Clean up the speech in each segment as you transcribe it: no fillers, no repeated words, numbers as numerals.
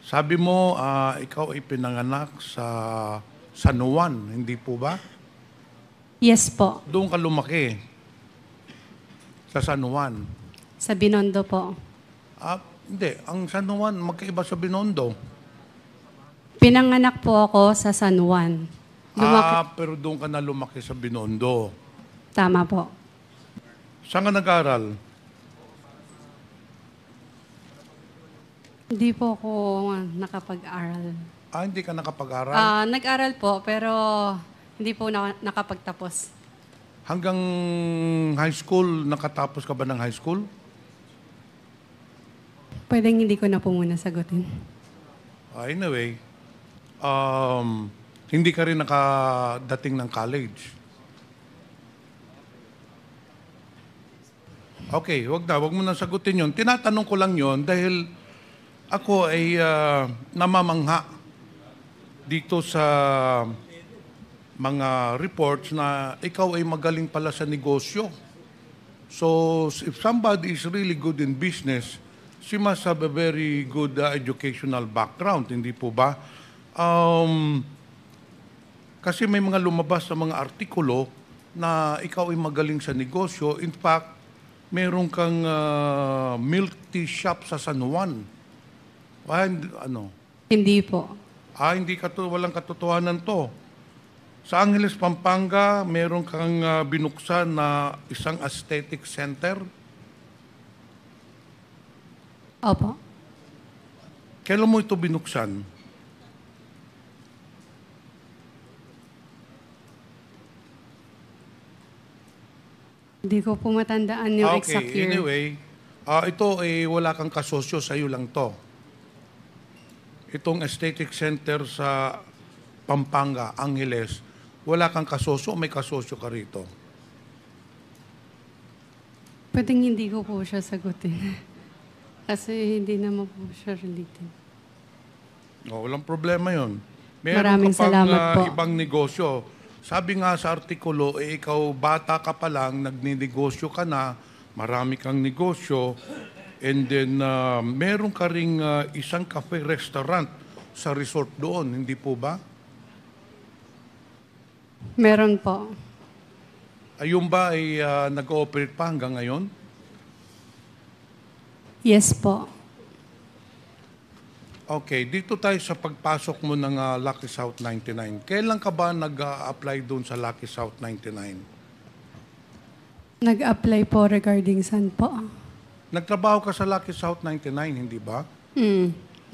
Sabi mo, ikaw ay pinanganak sa San Juan, hindi po ba? Yes po. Doon ka lumaki, sa San Juan. Sa Binondo po. Hindi, ang San Juan, magkaiba sa Binondo. Pinanganak po ako sa San Juan. Pero doon ka na lumaki sa Binondo. Tama po. Saan ka nag-aral? Hindi po ako nakapag-aral. Hindi ka nakapag-aral? Nag-aral po, pero hindi po nakapagtapos. Hanggang high school, nakatapos ka ba ng high school? Pwedeng hindi ko na po muna sagutin. Anyway, hindi ka rin nakadating ng college. Okay, wag mo na sagutin yun. Tinatanong ko lang yun dahil ako ay namamangha dito sa mga reports na ikaw ay magaling pala sa negosyo. So, if somebody is really good in business, she must have a very good educational background, hindi po ba? Kasi may mga lumabas sa mga artikulo na ikaw ay magaling sa negosyo. In fact, meron kang milk tea shop sa San Juan. Hindi po. Hindi walang katotohanan to. Sa Angeles, Pampanga, meron kang binuksan na isang aesthetic center. Opo. Kailan mo ito binuksan? Hindi ko po matandaan yung exact year. Anyway, ito ay wala kang kasosyo, sa iyo lang to. Itong aesthetic center sa Pampanga, Angeles, wala kang kasosyo o may kasosyo ka rito? Pwedeng hindi ko po siya sagutin. Kasi hindi naman po siya related. Walang problema yun. Maraming salamat po. Ibang negosyo. Sabi nga sa artikulo, ikaw bata ka pa lang, nagninegosyo ka na, marami kang negosyo, and then meron ka ring isang cafe-restaurant sa resort doon, hindi po ba? Meron po. Ayun ba ay nag-ooperate pa hanggang ngayon? Yes po. Okay, dito tayo sa pagpasok mo ng Lucky South 99. Kailan ka ba nag-apply doon sa Lucky South 99? Nag-apply po regarding saan po? Nagtrabaho ka sa Lucky South 99, hindi ba?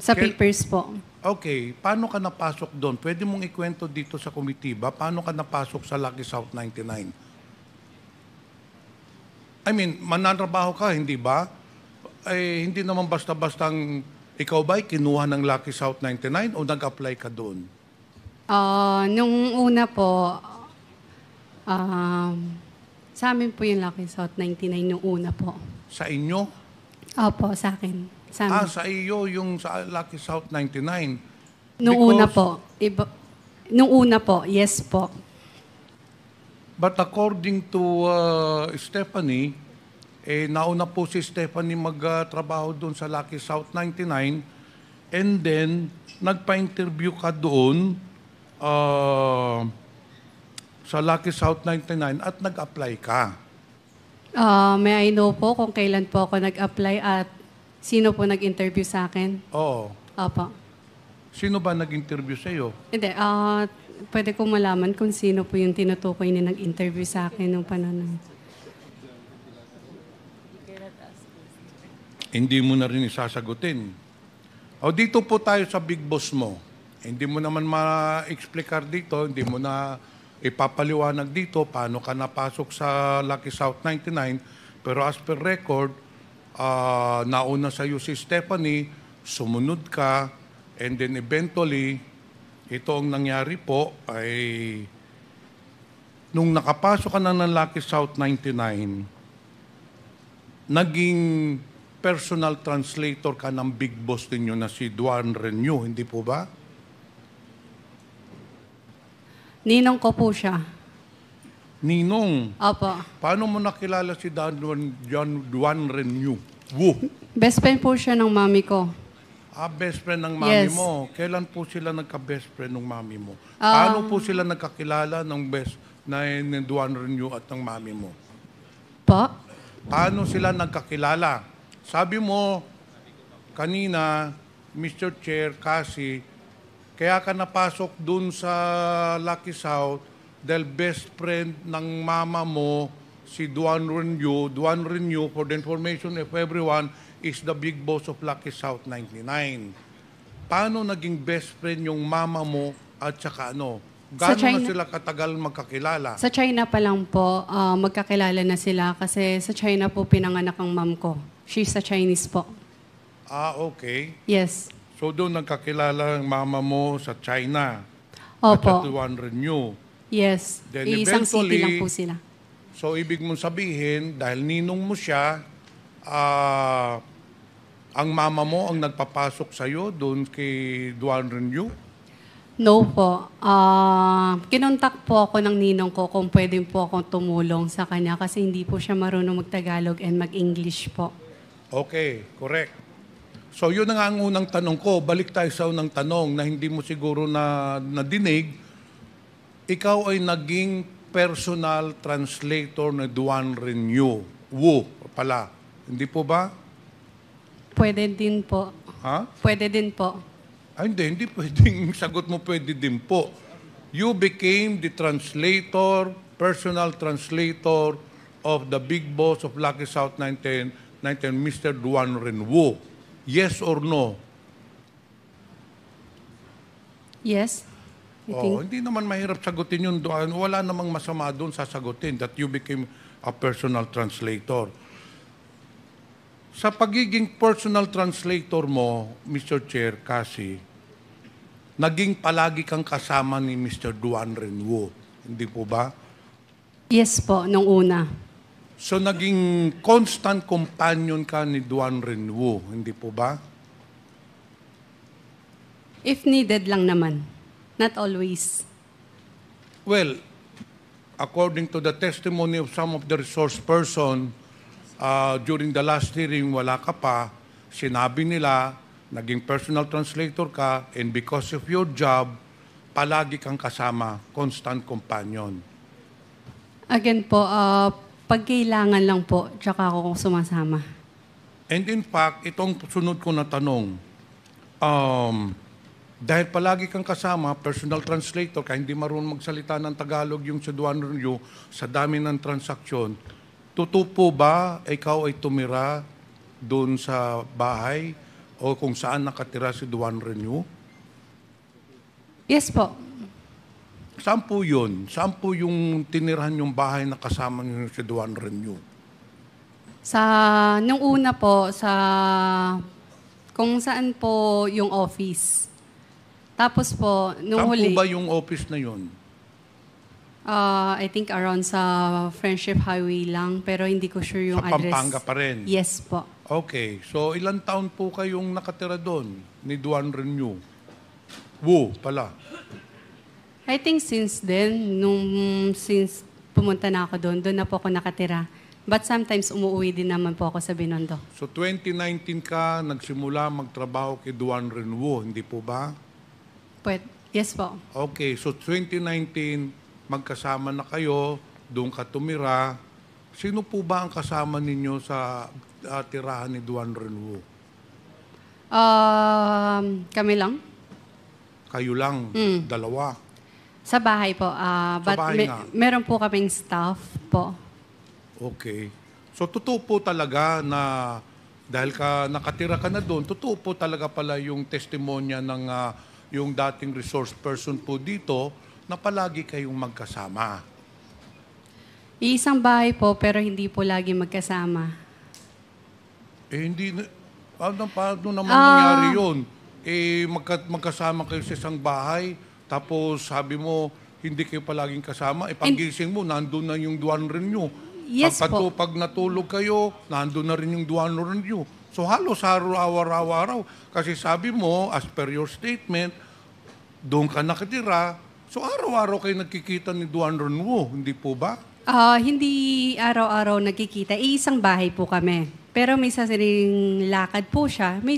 Sa papers po. Okay, paano ka napasok doon? Pwede mong ikwento dito sa komitiba, paano ka napasok sa Lucky South 99? I mean, mananrabaho ka, hindi ba? Hindi naman basta-bastang ikaw ba'y kinuha ng Lucky South 99 o nag-apply ka doon? Nung una po, sa amin po yung Lucky South 99 nung una po. Sa inyo? Opo, sa akin. Sa amin. Sa iyo yung sa Lucky South 99. Nung una po. Nung una po, yes po. But according to Stephanie, nauna po si Stephanie magtrabaho doon sa Lucky South 99 and then nagpa-interview ka doon sa Lucky South 99 at nag-apply ka. May I know po kung kailan po ako nag-apply at sino po nag-interview sa akin? Oo. Opo. Sino ba nag-interview sa iyo? Hindi, pwede ko malaman kung sino po yung tinutukoy na nag-interview sa akin nung panahon. Hindi mo na rin isasagutin. Dito po tayo sa big boss mo. Hindi mo naman ma-explicar dito, hindi mo na ipapaliwanag dito paano ka napasok sa Lucky South 99. Pero as per record, nauna sa iyo si Stephanie, sumunod ka, and then eventually, ito ang nangyari po ay nung nakapasok ka na ng Lucky South 99, naging personal translator ka ng big boss ninyo na si Duan Renew, hindi po ba? Ninong ko po siya. Ninong? Opo. Paano mo nakilala si Duan Renew? Woo! Best friend po siya ng mami ko. Best friend ng mami Yes. mo. Kailan po sila nagka-best friend ng mami mo? Paano po sila nagkakilala ng best na ni Duan Renew at ng mami mo? Po? Paano sila nagkakilala? Sabi mo kanina, Mr. Chair, kasi kaya ka napasok dun sa Lucky South dahil best friend ng mama mo si Duan Renew. Duan Renew, for the information of everyone, is the big boss of Lucky South 99. Paano naging best friend yung mama mo at saka ano? Sa Gaano na China. sila katagal magkakilala? Sa China pa lang po, magkakilala na sila kasi sa China po pinanganak ang mom ko. She's a Chinese po. Okay. Yes. So doon nagkakilala ang mama mo sa China. At Opo. sa Duan Renew. Yes. Then Isang city eventually- lang po sila. So ibig mong sabihin, dahil ninong mo siya, ang mama mo ang nagpapasok sa'yo doon kay Duan Renew? No po. Kinontak po ako ng ninong ko kung pwede po akong tumulong sa kanya kasi hindi po siya marunong mag-Tagalog and mag-English po. Okay, correct. So yun na nga ang unang tanong ko. Balik tayo sa unang tanong na hindi mo siguro nadinig. Ikaw ay naging personal translator na Duan Renew. Wu pala. Hindi po ba? Pwede din po. Ha? Pwede din po. Hindi pwedeng sagot mo pwede din po. You became the translator, personal translator of the big boss of Lucky South 19, Mr. Duan Renew. Yes or no? Yes? I think. Hindi naman mahirap sagutin yun. Wala namang masama doon sasagutin that you became a personal translator. Sa pagiging personal translator mo, Mr. Chair, kasi, naging palagi kang kasama ni Mr. Duan Renew. Hindi po ba? Yes po, nung una. So, naging constant companion ka ni Duan Renew. Hindi po ba? If needed lang naman. Not always. Well, according to the testimony of some of the resource person, during the last hearing, wala ka pa, sinabi nila, naging personal translator ka, and because of your job, palagi kang kasama, constant companion. Again po, pag kailangan lang po, tsaka ako sumasama. And in fact, itong sunod ko na tanong, dahil palagi kang kasama, personal translator, kaya hindi marunong magsalita ng Tagalog yung sa Duan Renew, sa dami ng transaksyon, totoo po ba ikaw ay tumira doon sa bahay o kung saan nakatira si Duan Renew? Yes po. Saan po yun? Saan po yung tinirahan yung bahay na kasama niyo si Duan Renew? Nung una po, kung saan po yung office. Tapos po, nung Saan huli, po ba yung office na yun? I think around sa Friendship Highway lang, pero hindi ko sure yung Sa address. Pampanga pa rin? Yes po. Okay. So, ilang taon po kayong nakatira doon ni Duan Renew? Wu pala. I think since then, since pumunta na ako doon na po ako nakatira. But sometimes umuwi din naman po ako sa Binondo. So 2019 ka nagsimula magtrabaho kay Duan Renew, hindi po ba? Yes po. Okay, so 2019 magkasama na kayo, doon ka tumira. Sino po ba ang kasama ninyo sa tirahan ni Duan Renew? Kami lang. Kayo lang, dalawa. Sa bahay po. But bahay nga. meron po kaming staff po. Okay. So totoo po talaga na dahil nakatira ka na doon, totoo po talaga pala yung testimonya ng yung dating resource person po dito na palagi kayong magkasama. Iisang bahay po, pero hindi po lagi magkasama. Hindi, paano naman nangyari yun? Magkasama kayo sa isang bahay, tapos sabi mo, hindi kayo palaging kasama, paggising mo, nandun na yung Duan Renew. Yes po. Pag natulog kayo, nandun na rin yung Duan Renew. So halos araw-araw. Kasi sabi mo, as per your statement, doon ka nakatira, so araw-araw kayo nagkikita ni Duan Renew, hindi po ba? Hindi araw-araw nagkikita. Iisang bahay po kami. Pero may sariling lakad po siya. May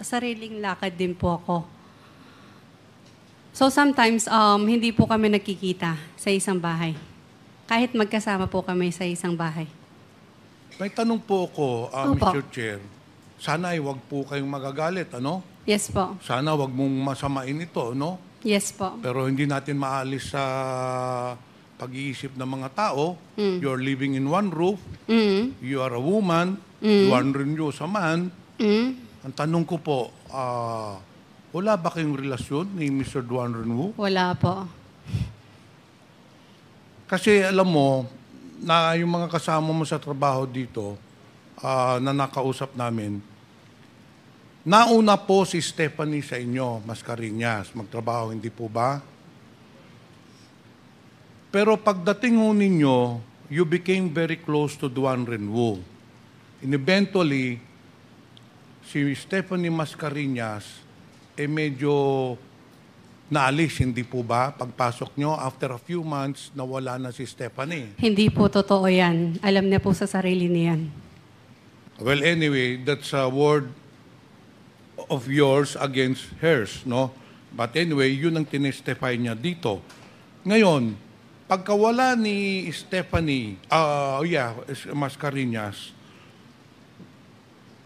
sariling lakad din po ako. So sometimes, hindi po kami nagkikita sa isang bahay. Kahit magkasama po kami sa isang bahay. May tanong po ako, Opo. Mr. Chair. Sana ay wag po kayong magagalit, ano? Yes po. Sana wag mong masamain ito, no? Yes po. Pero hindi natin maalis sa pag-iisip ng mga tao. You're living in one roof. Mm. You are a woman. Duan Renew sa man. Mm. Ang tanong ko po, wala ba kayong relasyon ni Mr. Duan Renew? Wala po. Kasi alam mo, na yung mga kasama mo sa trabaho dito, na nakausap namin, nauna po si Stephanie sa inyo, Mascareñas, magtrabaho, hindi po ba? Pero pagdating ho ninyo, you became very close to Duan Renwu. And eventually, si Stephanie Mascareñas, medyo naalis, hindi po ba? Pagpasok nyo, after a few months, nawala na si Stephanie. Hindi po totoo yan. Alam niya po sa sarili niyan. Well, anyway, that's a word of yours against hers, no? But anyway, yun ang tinestify niya dito. Ngayon, pagkawala ni Stephanie, Mascareñas,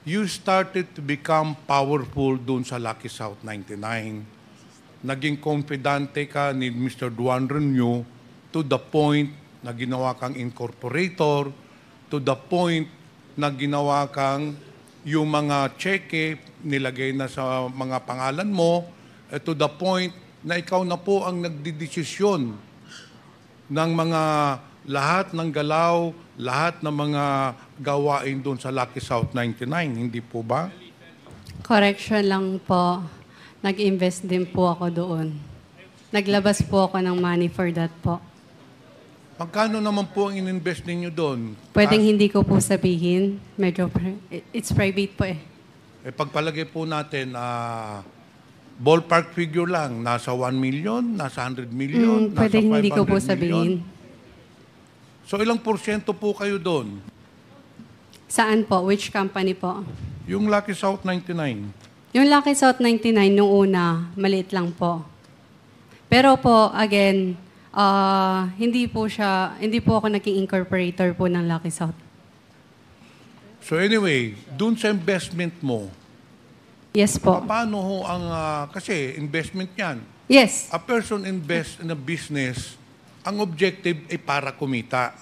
you started to become powerful dun sa Lucky South 99. Naging confidante ka ni Mr. Duan Renew to the point na ginawa kang incorporator, to the point na ginawa kang yung mga cheque nilagay na sa mga pangalan mo, to the point na ikaw na po ang nagdidesisyon ng mga lahat ng galaw, lahat ng mga gawain doon sa Lucky South 99, hindi po ba? Correction lang po. Nag-invest din po ako doon. Naglabas po ako ng money for that po. Magkano naman po ang ininvest ninyo doon? Pwedeng hindi ko po sabihin. Medyo, it's private po eh. Pagpalagay po natin, ballpark figure lang, nasa 1 million, nasa 100 million, nasa 500 Pwedeng hindi ko po million. sabihin. So ilang porsyento po kayo doon? Saan po? Which company po? Yung Lucky South 99. Yung Lucky South 99, nung una, maliit lang po. Pero po, again, hindi po ako naging incorporator po ng Lucky South. So anyway, dun sa investment mo, Yes po. paano ho ang, kasi investment yan. Yes. A person invest in a business, ang objective ay para kumita.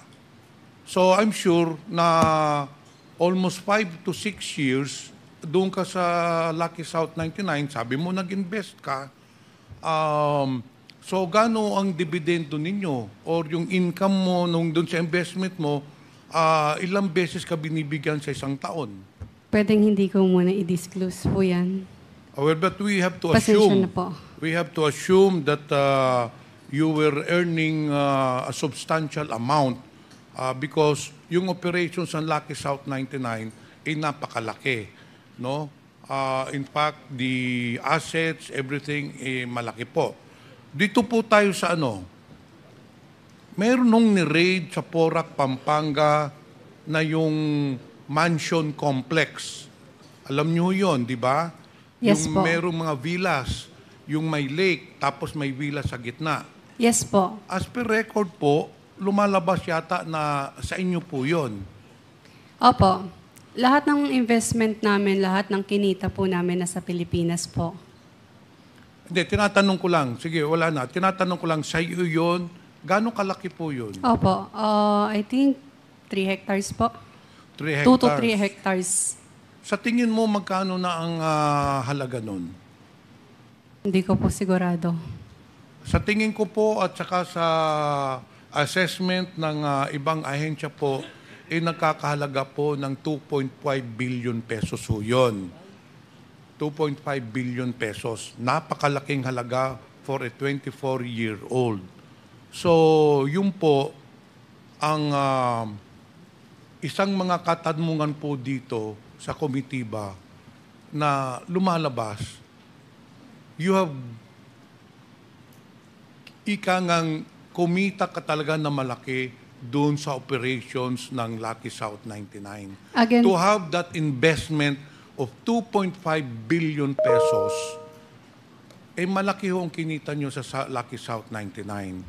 So I'm sure na almost 5 to 6 years, doon ka sa Lucky South 99, sabi mo nag-invest ka, so gaano ang dividendo ninyo or yung income mo nung doon sa investment mo, ilang beses ka binibigyan sa isang taon? Pwedeng hindi ko muna i-disclose po yan. Well, but we have to Pasensya assume, na po. we have to assume that you were earning a substantial amount because yung operations ng Lucky South 99 ay napakalaki. No? In fact, the assets, everything, malaki po. Dito po tayo sa meron nung ni-raid sa Porac, Pampanga na yung mansion complex. Alam niyo yon, di ba? Yes yung po. merong mga villas, yung may lake, tapos may villa sa gitna. Yes po. As per record po, lumalabas yata na sa inyo po yon. Opo. Lahat ng investment namin, lahat ng kinita po namin nasa Pilipinas po. Hindi, tinatanong ko lang. Sige, wala na. Tinatanong ko lang, sa iyo yun, gano'ng kalaki po yun? Opo. I think 3 hectares po. 3 2 to hectares. 3 hectares. Sa tingin mo, magkano na ang halaga nun? Hindi ko po sigurado. Sa tingin ko po at saka sa assessment ng ibang ahensya po, nagkakahalaga po ng 2.5 billion pesos ho yun. 2.5 billion pesos. Napakalaking halaga for a 24-year-old. So, yun po ang isang mga katanungan po dito sa komitiba na lumalabas. You have ika ngang kumita ka talaga na malaki doon sa operations ng Lucky South 99. Again, To have that investment of 2.5 billion pesos, eh malaki ho ang kinita nyo sa Lucky South 99.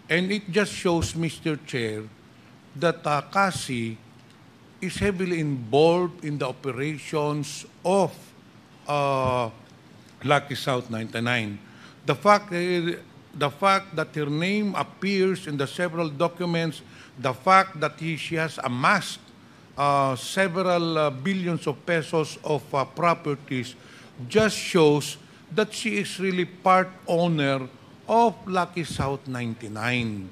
And it just shows, Mr. Chair, that Cassie is heavily involved in the operations of Lucky South 99. The fact that her name appears in the several documents, the fact that she has amassed several billions of pesos of properties just shows that she is really part owner of Lucky South 99.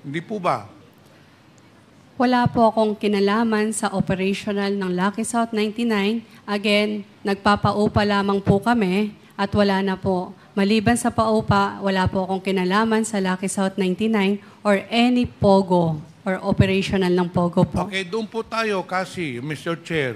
Hindi po ba? wala po akong kinalaman sa operational ng Lucky South 99. Again, nagpapaupa lamang po kami at wala na po. Maliban sa paupa, wala po akong kinalaman sa Lucky South 99 or any POGO or operational ng POGO po. Okay, doon po tayo kasi, Mr. Chair.